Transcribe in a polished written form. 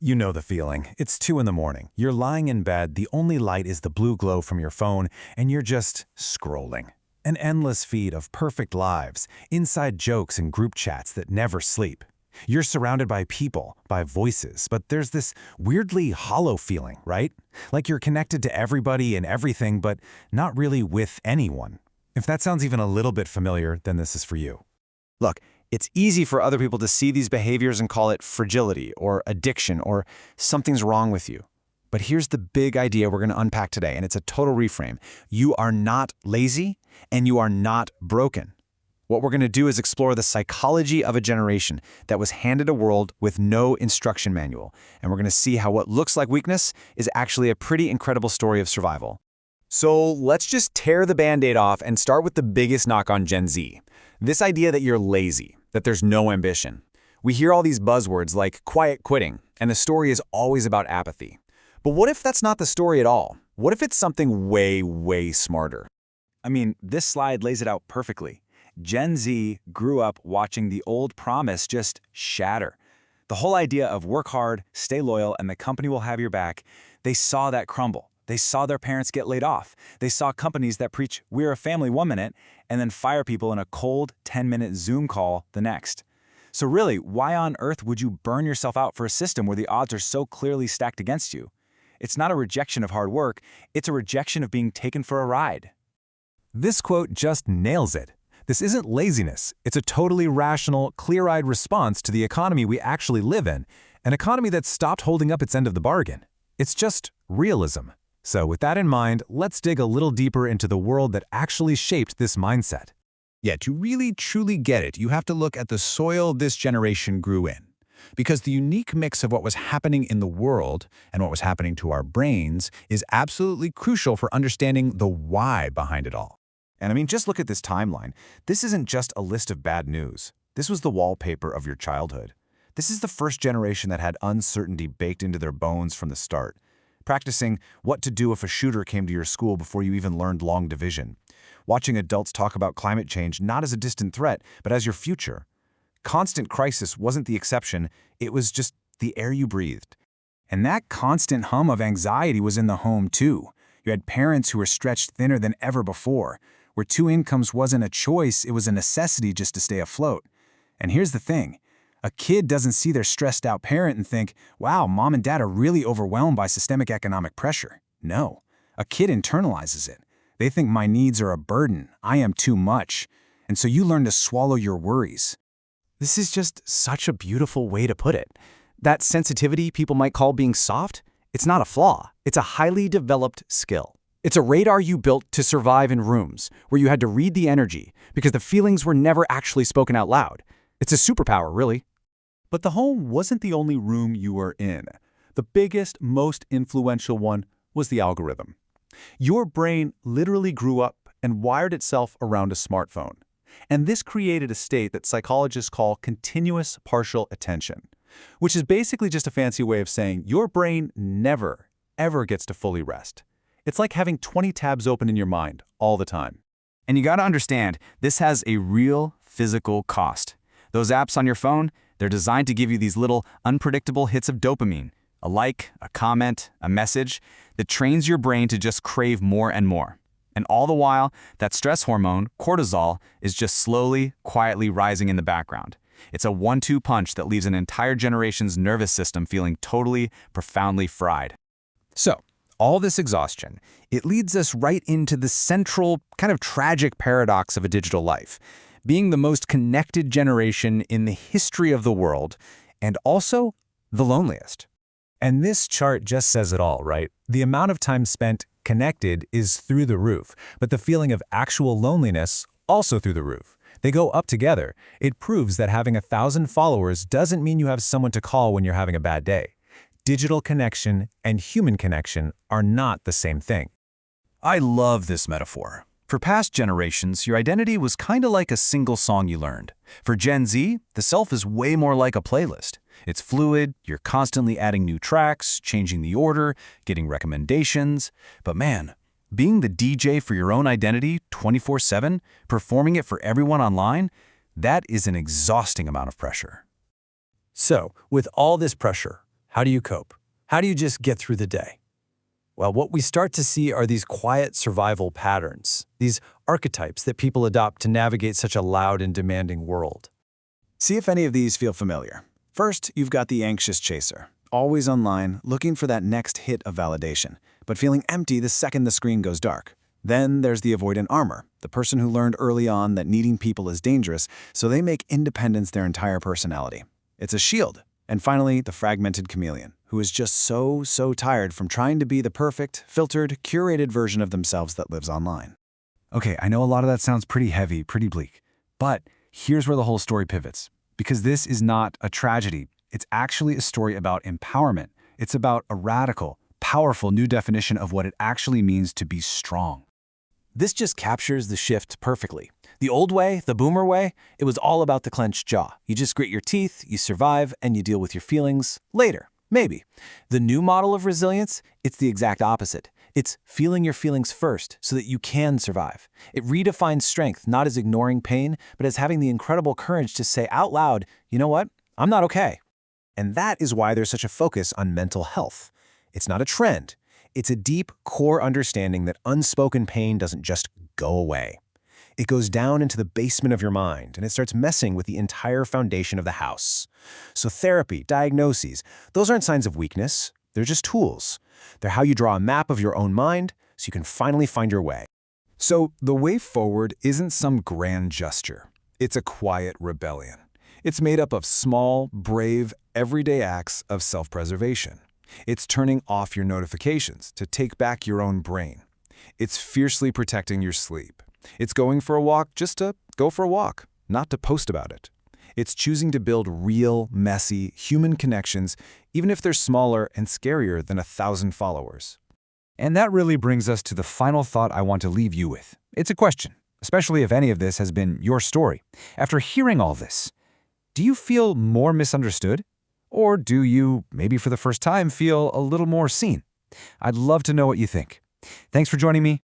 You know the feeling. It's 2 in the morning. You're lying in bed, the only light is the blue glow from your phone, and you're just scrolling. An endless feed of perfect lives, inside jokes and group chats that never sleep. You're surrounded by people, by voices, but there's this weirdly hollow feeling, right? Like you're connected to everybody and everything, but not really with anyone. If that sounds even a little bit familiar, then this is for you. Look, it's easy for other people to see these behaviors and call it fragility or addiction or something's wrong with you. But here's the big idea we're going to unpack today, and it's a total reframe. You are not lazy, and you are not broken. What we're going to do is explore the psychology of a generation that was handed a world with no instruction manual, and we're going to see how what looks like weakness is actually a pretty incredible story of survival. So let's just tear the Band-Aid off and start with the biggest knock on Gen Z. This idea that you're lazy, that there's no ambition. We hear all these buzzwords like quiet quitting, and the story is always about apathy. But what if that's not the story at all? What if it's something way, way smarter? I mean, this slide lays it out perfectly. Gen Z grew up watching the old promise just shatter. The whole idea of work hard, stay loyal, and the company will have your back, they saw that crumble. They saw their parents get laid off. They saw companies that preach, we're a family 1 minute, and then fire people in a cold 10-minute Zoom call the next. So really, why on earth would you burn yourself out for a system where the odds are so clearly stacked against you? It's not a rejection of hard work, it's a rejection of being taken for a ride. This quote just nails it. This isn't laziness. It's a totally rational, clear-eyed response to the economy we actually live in, an economy that stopped holding up its end of the bargain. It's just realism. So with that in mind, let's dig a little deeper into the world that actually shaped this mindset. Yeah, to really truly get it, you have to look at the soil this generation grew in. Because the unique mix of what was happening in the world and what was happening to our brains is absolutely crucial for understanding the why behind it all. And I mean, just look at this timeline. This isn't just a list of bad news. This was the wallpaper of your childhood. This is the first generation that had uncertainty baked into their bones from the start. Practicing what to do if a shooter came to your school before you even learned long division. Watching adults talk about climate change not as a distant threat, but as your future. Constant crisis wasn't the exception, it was just the air you breathed. And that constant hum of anxiety was in the home too. You had parents who were stretched thinner than ever before, where 2 incomes wasn't a choice, it was a necessity just to stay afloat. And here's the thing. A kid doesn't see their stressed out parent and think, wow, mom and dad are really overwhelmed by systemic economic pressure. No, a kid internalizes it. They think my needs are a burden, I am too much. And so you learn to swallow your worries. This is just such a beautiful way to put it. That sensitivity people might call being soft, it's not a flaw, it's a highly developed skill. It's a radar you built to survive in rooms where you had to read the energy because the feelings were never actually spoken out loud. It's a superpower, really. But the home wasn't the only room you were in. The biggest, most influential one was the algorithm. Your brain literally grew up and wired itself around a smartphone. And this created a state that psychologists call continuous partial attention, which is basically just a fancy way of saying your brain never, ever gets to fully rest. It's like having 20 tabs open in your mind all the time. And you gotta understand, this has a real physical cost. Those apps on your phone, they're designed to give you these little unpredictable hits of dopamine, a like, a comment, a message, that trains your brain to just crave more and more. And all the while, that stress hormone, cortisol, is just slowly, quietly rising in the background. It's a 1-2 punch that leaves an entire generation's nervous system feeling totally, profoundly fried. So, all this exhaustion, it leads us right into the central, kind of tragic paradox of a digital life. Being the most connected generation in the history of the world, and also the loneliest. And this chart just says it all, right? The amount of time spent connected is through the roof, but the feeling of actual loneliness also through the roof. They go up together. It proves that having 1,000 followers doesn't mean you have someone to call when you're having a bad day. Digital connection and human connection are not the same thing. I love this metaphor. For past generations, your identity was kinda like a single song you learned. For Gen Z, the self is way more like a playlist. It's fluid, you're constantly adding new tracks, changing the order, getting recommendations. But man, being the DJ for your own identity 24/7, performing it for everyone online, that is an exhausting amount of pressure. So, with all this pressure, How do you cope? How do you just get through the day? Well, what we start to see are these quiet survival patterns, these archetypes that people adopt to navigate such a loud and demanding world. See if any of these feel familiar. First, you've got the anxious chaser, always online, looking for that next hit of validation, but feeling empty the second the screen goes dark. Then there's the avoidant armor, the person who learned early on that needing people is dangerous, so they make independence their entire personality. It's a shield. And finally, the fragmented chameleon, who is just so tired from trying to be the perfect, filtered, curated version of themselves that lives online. Okay, I know a lot of that sounds pretty heavy, pretty bleak, but here's where the whole story pivots. Because this is not a tragedy. It's actually a story about empowerment. It's about a radical, powerful new definition of what it actually means to be strong. This just captures the shift perfectly. The old way, the boomer way, it was all about the clenched jaw. You just grit your teeth, you survive, and you deal with your feelings later, maybe. The new model of resilience, it's the exact opposite. It's feeling your feelings first so that you can survive. It redefines strength not as ignoring pain, but as having the incredible courage to say out loud, you know what, I'm not okay. And that is why there's such a focus on mental health. It's not a trend. It's a deep, core understanding that unspoken pain doesn't just go away. It goes down into the basement of your mind, and it starts messing with the entire foundation of the house. So therapy, diagnoses, those aren't signs of weakness. They're just tools. They're how you draw a map of your own mind so you can finally find your way. So the way forward isn't some grand gesture. It's a quiet rebellion. It's made up of small, brave, everyday acts of self-preservation. It's turning off your notifications to take back your own brain. It's fiercely protecting your sleep. It's going for a walk just to go for a walk, not to post about it. It's choosing to build real, messy, human connections, even if they're smaller and scarier than 1,000 followers. And that really brings us to the final thought I want to leave you with. It's a question, especially if any of this has been your story. After hearing all this, do you feel more misunderstood? Or do you, maybe for the first time, feel a little more seen? I'd love to know what you think. Thanks for joining me.